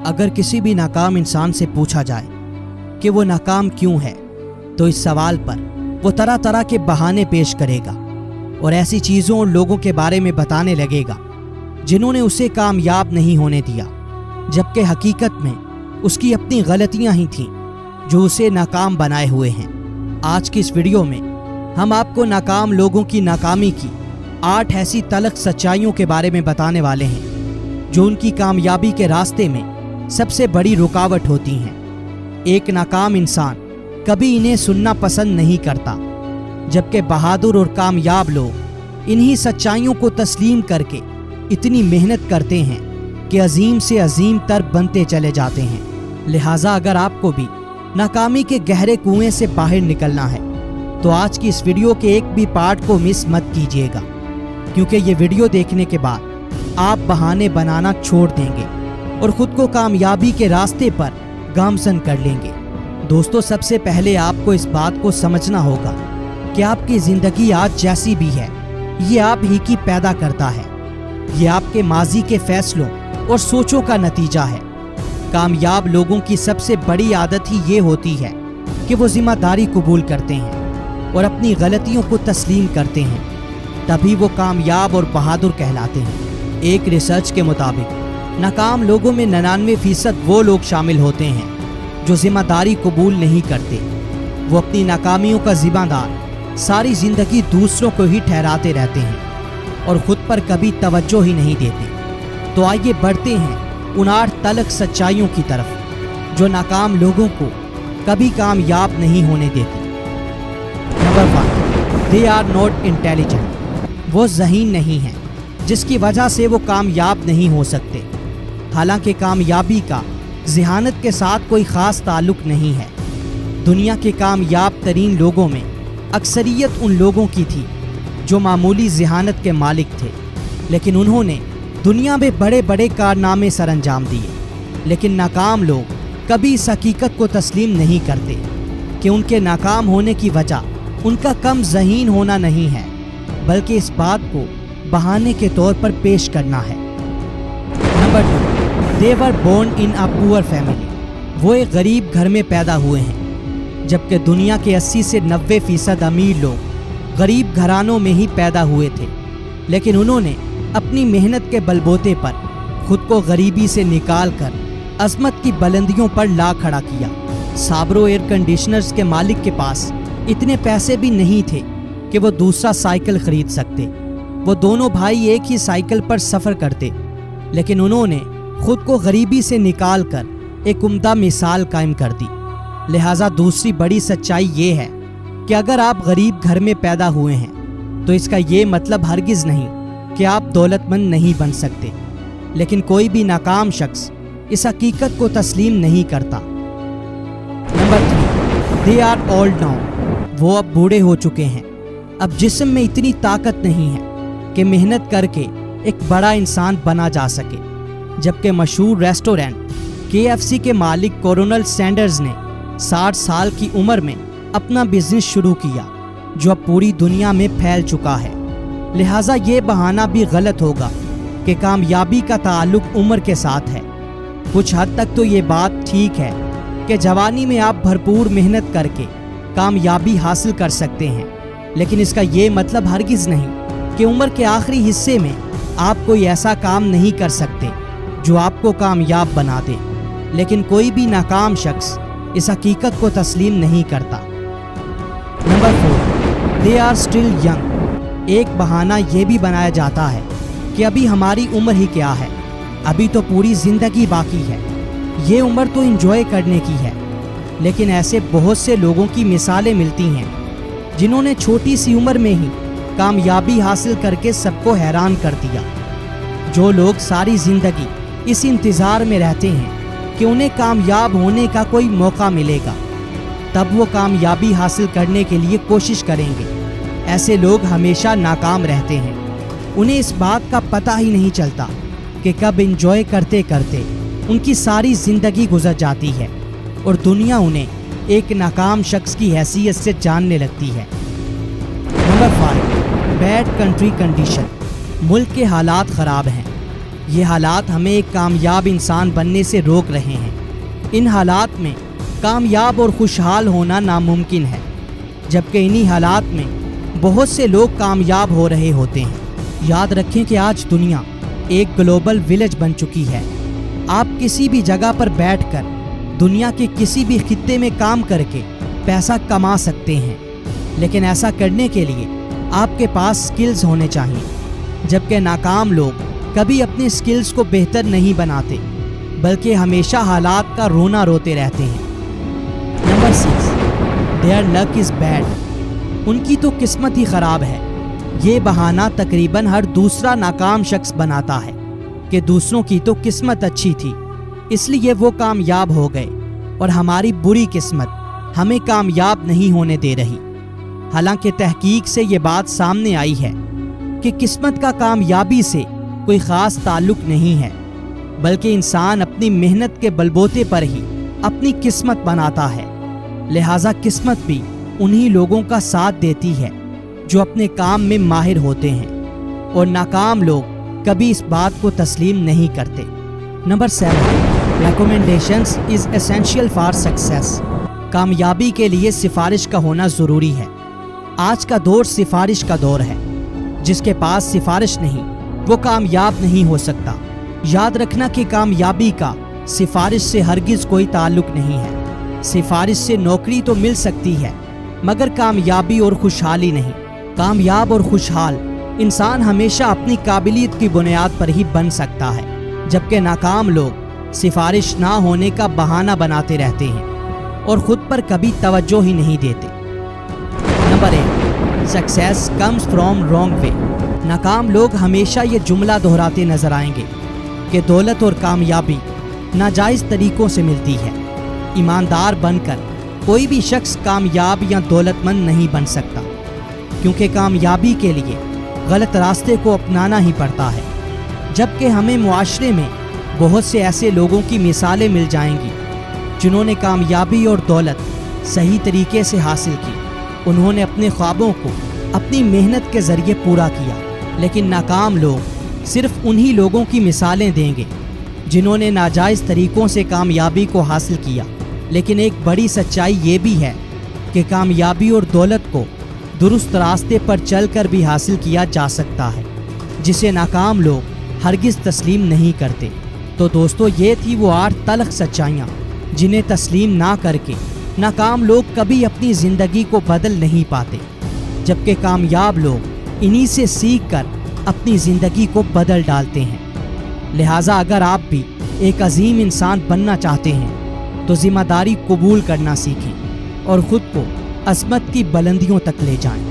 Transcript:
اگر کسی بھی ناکام انسان سے پوچھا جائے کہ وہ ناکام کیوں ہے تو اس سوال پر وہ طرح طرح کے بہانے پیش کرے گا اور ایسی چیزوں اور لوگوں کے بارے میں بتانے لگے گا جنہوں نے اسے کامیاب نہیں ہونے دیا، جبکہ حقیقت میں اس کی اپنی غلطیاں ہی تھیں جو اسے ناکام بنائے ہوئے ہیں۔ آج کی اس ویڈیو میں ہم آپ کو ناکام لوگوں کی ناکامی کی 8 ایسی تلخ سچائیوں کے بارے میں بتانے والے ہیں جو ان کی کامیابی کے راستے میں سب سے بڑی رکاوٹ ہوتی ہیں۔ ایک ناکام انسان کبھی انہیں سننا پسند نہیں کرتا، جبکہ بہادر اور کامیاب لوگ انہی سچائیوں کو تسلیم کر کے اتنی محنت کرتے ہیں کہ عظیم سے عظیم تر بنتے چلے جاتے ہیں۔ لہٰذا اگر آپ کو بھی ناکامی کے گہرے کنویں سے باہر نکلنا ہے تو آج کی اس ویڈیو کے ایک بھی پارٹ کو مس مت کیجیے گا، کیونکہ یہ ویڈیو دیکھنے کے بعد آپ بہانے بنانا چھوڑ دیں گے اور خود کو کامیابی کے راستے پر گامزن کر لیں گے۔ دوستو، سب سے پہلے آپ کو اس بات کو سمجھنا ہوگا کہ آپ کی زندگی آج جیسی بھی ہے یہ آپ ہی کی پیدا کرتا ہے۔ یہ آپ کے ماضی کے فیصلوں اور سوچوں کا نتیجہ ہے۔ کامیاب لوگوں کی سب سے بڑی عادت ہی یہ ہوتی ہے کہ وہ ذمہ داری قبول کرتے ہیں اور اپنی غلطیوں کو تسلیم کرتے ہیں، تبھی وہ کامیاب اور بہادر کہلاتے ہیں۔ ایک ریسرچ کے مطابق ناکام لوگوں میں 99% وہ لوگ شامل ہوتے ہیں جو ذمہ داری قبول نہیں کرتے۔ وہ اپنی ناکامیوں کا ذمہ دار ساری زندگی دوسروں کو ہی ٹھہراتے رہتے ہیں اور خود پر کبھی توجہ ہی نہیں دیتے۔ تو آئیے بڑھتے ہیں ان 8 تلخ سچائیوں کی طرف جو ناکام لوگوں کو کبھی کامیاب نہیں ہونے دیتی۔ Number 1، they are not intelligent۔ وہ ذہین نہیں ہیں، جس کی وجہ سے وہ کامیاب نہیں ہو سکتے۔ حالانکہ کامیابی کا ذہانت کے ساتھ کوئی خاص تعلق نہیں ہے۔ دنیا کے کامیاب ترین لوگوں میں اکثریت ان لوگوں کی تھی جو معمولی ذہانت کے مالک تھے، لیکن انہوں نے دنیا میں بڑے بڑے کارنامے سر انجام دیے۔ لیکن ناکام لوگ کبھی اس حقیقت کو تسلیم نہیں کرتے کہ ان کے ناکام ہونے کی وجہ ان کا کم ذہین ہونا نہیں ہے، بلکہ اس بات کو بہانے کے طور پر پیش کرنا ہے۔ Number 2، they were born in a poor family۔ وہ ایک غریب گھر میں پیدا ہوئے ہیں، جبکہ دنیا کے 80 سے 90% امیر لوگ غریب گھرانوں میں ہی پیدا ہوئے تھے، لیکن انہوں نے اپنی محنت کے بلبوتے پر خود کو غریبی سے نکال کر عظمت کی بلندیوں پر لا کھڑا کیا۔ سابرو ایئر کنڈیشنرز کے مالک کے پاس اتنے پیسے بھی نہیں تھے کہ وہ دوسرا سائیکل خرید سکتے۔ وہ دونوں بھائی ایک ہی سائیکل پر سفر کرتے، لیکن انہوں نے خود کو غریبی سے نکال کر ایک عمدہ مثال قائم کر دی۔ لہٰذا دوسری بڑی سچائی یہ ہے کہ اگر آپ غریب گھر میں پیدا ہوئے ہیں تو اس کا یہ مطلب ہرگز نہیں کہ آپ دولت مند نہیں بن سکتے، لیکن کوئی بھی ناکام شخص اس حقیقت کو تسلیم نہیں کرتا۔ Number 3، they are old now۔ وہ اب بوڑھے ہو چکے ہیں، اب جسم میں اتنی طاقت نہیں ہے کہ محنت کر کے ایک بڑا انسان بنا جا سکے۔ جبکہ مشہور ریسٹورینٹ KFC کے مالک کورنل سینڈرز نے 60 سال کی عمر میں اپنا بزنس شروع کیا جو اب پوری دنیا میں پھیل چکا ہے۔ لہٰذا یہ بہانہ بھی غلط ہوگا کہ کامیابی کا تعلق عمر کے ساتھ ہے۔ کچھ حد تک تو یہ بات ٹھیک ہے کہ جوانی میں آپ بھرپور محنت کر کے کامیابی حاصل کر سکتے ہیں، لیکن اس کا یہ مطلب ہرگز نہیں کہ عمر کے آخری حصے میں آپ کوئی ایسا کام نہیں کر سکتے جو آپ کو کامیاب بنا دے۔ لیکن کوئی بھی ناکام شخص اس حقیقت کو تسلیم نہیں کرتا۔ Number 4، they are still young۔ ایک بہانہ یہ بھی بنایا جاتا ہے کہ ابھی ہماری عمر ہی کیا ہے، ابھی تو پوری زندگی باقی ہے، یہ عمر تو انجوائے کرنے کی ہے۔ لیکن ایسے بہت سے لوگوں کی مثالیں ملتی ہیں جنہوں نے چھوٹی سی عمر میں ہی کامیابی حاصل کر کے سب کو حیران کر دیا۔ جو لوگ ساری زندگی اس انتظار میں رہتے ہیں کہ انہیں کامیاب ہونے کا کوئی موقع ملے گا، تب وہ کامیابی حاصل کرنے کے لیے کوشش کریں گے، ایسے لوگ ہمیشہ ناکام رہتے ہیں۔ انہیں اس بات کا پتہ ہی نہیں چلتا کہ کب انجوائے کرتے کرتے ان کی ساری زندگی گزر جاتی ہے اور دنیا انہیں ایک ناکام شخص کی حیثیت سے جاننے لگتی ہے۔ Number 5، bad country condition. ملک کے حالات خراب ہیں، یہ حالات ہمیں ایک کامیاب انسان بننے سے روک رہے ہیں۔ ان حالات میں کامیاب اور خوشحال ہونا ناممکن ہے، جبکہ انہی حالات میں بہت سے لوگ کامیاب ہو رہے ہوتے ہیں۔ یاد رکھیں کہ آج دنیا ایک گلوبل ولیج بن چکی ہے۔ آپ کسی بھی جگہ پر بیٹھ کر دنیا کے کسی بھی خطے میں کام کر کے پیسہ کما سکتے ہیں، لیکن ایسا کرنے کے لیے آپ کے پاس سکلز ہونے چاہیے، جبکہ ناکام لوگ کبھی اپنے سکلز کو بہتر نہیں بناتے بلکہ ہمیشہ حالات کا رونا روتے رہتے ہیں۔ Number 6، their luck is bad۔ ان کی تو قسمت ہی خراب ہے۔ یہ بہانہ تقریباً ہر دوسرا ناکام شخص بناتا ہے کہ دوسروں کی تو قسمت اچھی تھی اس لیے وہ کامیاب ہو گئے اور ہماری بری قسمت ہمیں کامیاب نہیں ہونے دے رہی۔ حالانکہ تحقیق سے یہ بات سامنے آئی ہے کہ قسمت کا کامیابی سے کوئی خاص تعلق نہیں ہے، بلکہ انسان اپنی محنت کے بلبوتے پر ہی اپنی قسمت بناتا ہے۔ لہٰذا قسمت بھی انہی لوگوں کا ساتھ دیتی ہے جو اپنے کام میں ماہر ہوتے ہیں، اور ناکام لوگ کبھی اس بات کو تسلیم نہیں کرتے۔ Number 7، recommendations is essential for success. کامیابی کے لیے سفارش کا ہونا ضروری ہے۔ آج کا دور سفارش کا دور ہے۔ جس کے پاس سفارش نہیں وہ کامیاب نہیں ہو سکتا۔ یاد رکھنا کہ کامیابی کا سفارش سے ہرگز کوئی تعلق نہیں ہے۔ سفارش سے نوکری تو مل سکتی ہے مگر کامیابی اور خوشحالی نہیں۔ کامیاب اور خوشحال انسان ہمیشہ اپنی قابلیت کی بنیاد پر ہی بن سکتا ہے، جبکہ ناکام لوگ سفارش نہ ہونے کا بہانہ بناتے رہتے ہیں اور خود پر کبھی توجہ ہی نہیں دیتے۔ Number 8، success comes from wrong way. ناکام لوگ ہمیشہ یہ جملہ دہراتے نظر آئیں گے کہ دولت اور کامیابی ناجائز طریقوں سے ملتی ہے۔ ایماندار بن کر کوئی بھی شخص کامیاب یا دولت مند نہیں بن سکتا، کیونکہ کامیابی کے لیے غلط راستے کو اپنانا ہی پڑتا ہے۔ جبکہ ہمیں معاشرے میں بہت سے ایسے لوگوں کی مثالیں مل جائیں گی جنہوں نے کامیابی اور دولت صحیح طریقے سے حاصل کی۔ انہوں نے اپنے خوابوں کو اپنی محنت کے ذریعے پورا کیا، لیکن ناکام لوگ صرف انہی لوگوں کی مثالیں دیں گے جنہوں نے ناجائز طریقوں سے کامیابی کو حاصل کیا۔ لیکن ایک بڑی سچائی یہ بھی ہے کہ کامیابی اور دولت کو درست راستے پر چل کر بھی حاصل کیا جا سکتا ہے، جسے ناکام لوگ ہرگز تسلیم نہیں کرتے۔ تو دوستو، یہ تھی وہ 8 تلخ سچائیاں جنہیں تسلیم نہ کر کے ناکام لوگ کبھی اپنی زندگی کو بدل نہیں پاتے، جبکہ کامیاب لوگ انہی سے سیکھ کر اپنی زندگی کو بدل ڈالتے ہیں۔ لہٰذا اگر آپ بھی ایک عظیم انسان بننا چاہتے ہیں تو ذمہ داری قبول کرنا سیکھیں اور خود کو عظمت کی بلندیوں تک لے جائیں۔